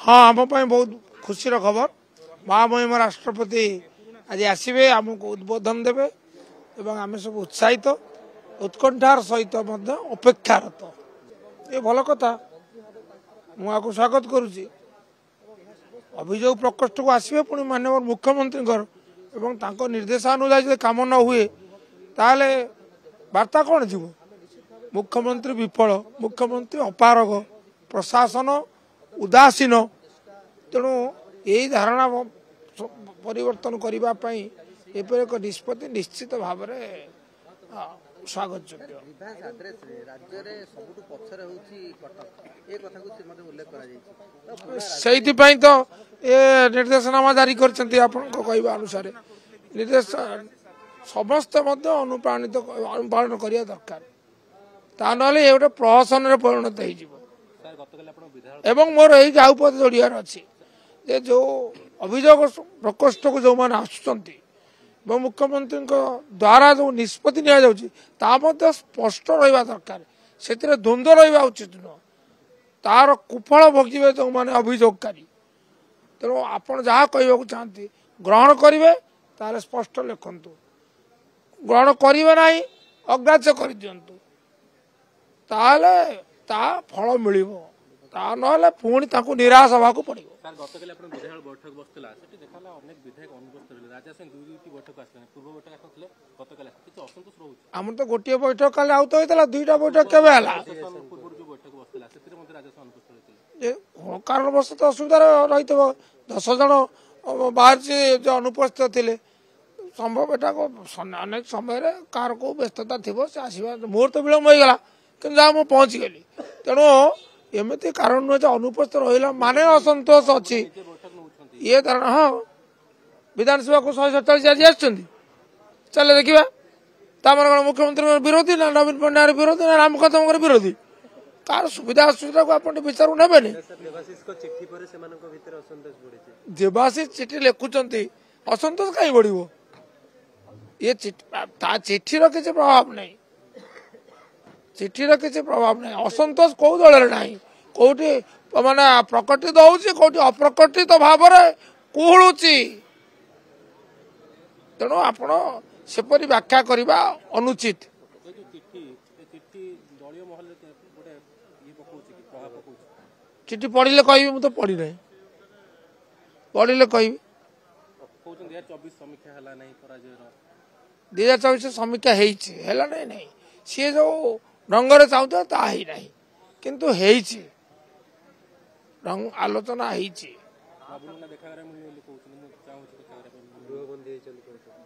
हाँ आम बहुत खुशीर खबर महामहिम राष्ट्रपति आज आसवे आमको उद्बोधन देवे एवं आम सब उत्साहित उत्कंठार सहित अपेक्षारत ये भल कथा मुझे स्वागत करुच्ची अभियोग प्रकोष्ठ को आसवे पुणी माननीय मुख्यमंत्री निर्देशानुसार काम न हुए ताले वार्ता कौन थी मुख्यमंत्री विफल मुख्यमंत्री अपारग प्रशासन उदासीन तेणु यही धारणा परिवर्तन करने एक निष्पत्ति निश्चित भाव स्वागत योग्य से तो ये निर्देशनामा जारी कर अनुसार निर्देश समस्त अनुप्राणित अनुपालन करने दरकार ता ना ये गोटे प्रहसन परिणत हो मोर यही आउपद जोड़ियार अच्छी जो अभियोग प्रकोष्ठ को जो मैंने आसुच्च मुख्यमंत्री द्वारा जो निष्पत्ति नि स्पष्ट रहा दरकार से द्वंद्व रहा उचित नुह तार कुफल भोगे जो मैंने अभियोगकारी तेणु आपड़ जहाँ कहूँ चाहती ग्रहण करेंगे तार स्पष्ट लिखु ग्रहण करेंगे ना अग्राह्य कर दिंतु ता फल मिल ना पुणी निराश हवा को पड़ो आम तो गोटे बैठक काले आउत होता दुईटा बैठक के कारणवश तो असुविधा रही 10 जन बाहर जो अनुपस्थित थे संभव एटा अनेक समय कार को व्यस्तता थी से आसवा मोर तो विलम्ब होगा कि जहाँ मुझे पहुँची गली तेणु एमती कारण नुहे अनुपस्थित रहा माने असंतोष अच्छी ये धारणा हाँ विधानसभा को 147 आज चले देखा तार मुख्यमंत्री विरोधी ना नवीन पट्टनायक विरोधी ना राम कदम विरोधी कार सुविधा असुविधा को आप विचार ने देवाशीष चिठी लिखुंट असंतोष कहीं बढ़ो ये चिठीर किसी प्रभाव नहीं चिठीर किसी प्रभाव नहीं असंतोष कौ दल ना कौटी माने प्रकटित होती अप्रकटित भाव कुहुची तेणु आपण सेपरी व्याख्या करने अनुचित चिठी पढ़ले कह मुझे पढ़ी ना पढ़ले कह 2024 समीक्षा है नहीं सी जो रंग चाहते ताही ना किंतु आलोचना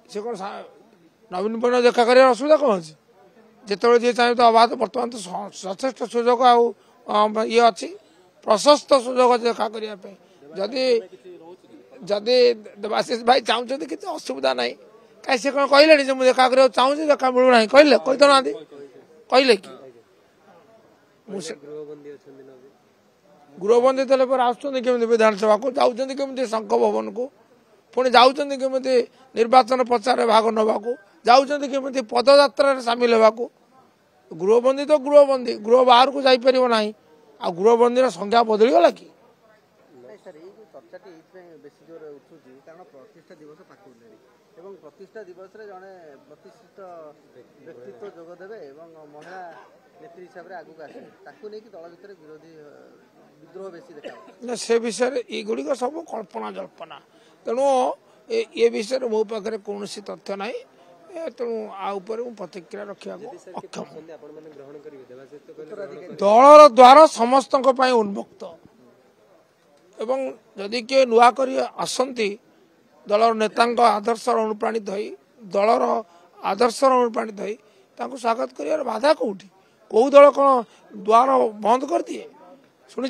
से कौन नवीन पट्टनायक देखा कर असुविधा कौन अच्छी जिते जी चाहिए तो अबाध बर्तमान तो यथेष सुजोग ये अच्छी प्रशस्त सुजोग देखा करने जदि जदि देवाशीष भाई चाहते किसी असुविधा ना कहीं से कौन कहले मुझे देखा कर चाहूँ देखा मिलूना कहले कही ना कहले कि गृहबंदी देने पर आसुँच विधानसभा को जाऊँच केमी शंख भवन को पुणी जाऊँच केमी निर्वाचन प्रचार भाग नवा जाऊँच केमी पदयात्रा सामिल होगा गृहबंदी तो गृहबंदी गृह बाहर को जापर ना आ गृहबंदी संख्या बदलीगला कि प्रतिष्ठा दिवस रे जने प्रतिष्ठित व्यक्तित्व जोगदेवे महिला नेत्री हिसाब से आगू आसे ताकू नहीं कि दल भीतर विरोधी विद्रोह बेसी देखा से विषय ये गुड़िक सब कल्पना जल्पना तेणु ये विषय मो पाखे कौन तथ्य ना तेणु आपर प्रतिक्रिया रखा अक्षम दलर द्वार समस्त उन्मुक्त एवं जदि किए नुआ कर आसती दलर नेता आदर्श अनुप्राणित हो दलर आदर्श अनुप्राणित हो स्वागत कर बाधा कौटी कौ दल कौन द्वार बंद कर दिए शुणी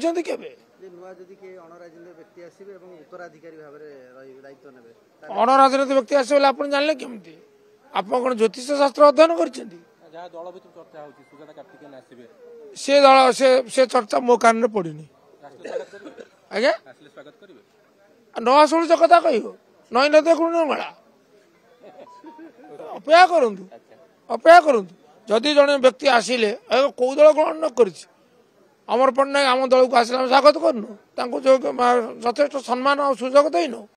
अणराजनीतिक व्यक्ति आसे आप जानले केमती आप कौन ज्योतिष शास्त्र अध्ययन कर दल से चर्चा मो कान पड़नी आज्ञा न शुणुच कथा कह नई न देखु मेला अपेक्षा करूँ जदि जड़े व्यक्ति आसिले कौ दल ग्रहण न कर ଅମର ପଟ୍ଟନାୟକ ଆମ ଦଳକୁ ଆସିଲେ ଆମେ ସ୍ୱାଗତ କରୁନୁ ତାଙ୍କୁ ଯଥେଷ୍ଟ ସମ୍ମାନ ଆଉ ସୁଯୋଗ ଦେଇନୁ।